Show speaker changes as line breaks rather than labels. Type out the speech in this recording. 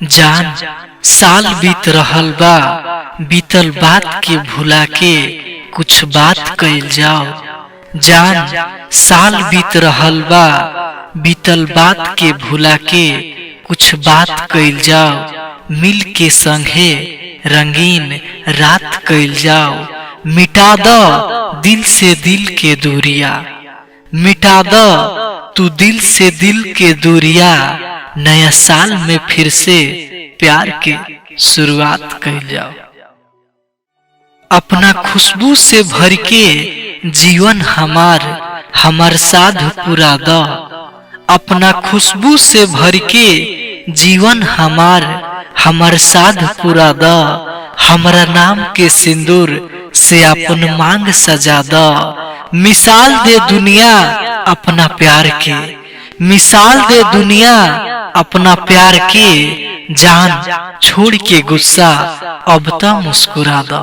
जान साल बीत रहल बा, बीतल बात के भुला के कुछ बात कइल जाओ। जान साल बीत रहल बा, बीतल बात के भुला के कुछ बात कइल जाओ। मिल के संगे रंगीन रात कइल जाओ। मिटा द दिल से दिल के दूरिया, मिटा द तू दिल से दिल के दूरिया। नया साल में फिर से प्यार के शुरुआत कइल जाओ। अपना खुशबू से भर के जीवन हमार साध पूरा द। अपना खुशबू से भर के जीवन हमार साध पूरा द। हमरा नाम के सिंदूर से अपन मांग सजा द। मिसाल दे दुनिया अपना प्यार के, मिसाल दे दुनिया अपना प्यार के। जान छोड़ के गुस्सा अब तो मुस्कुरा दो।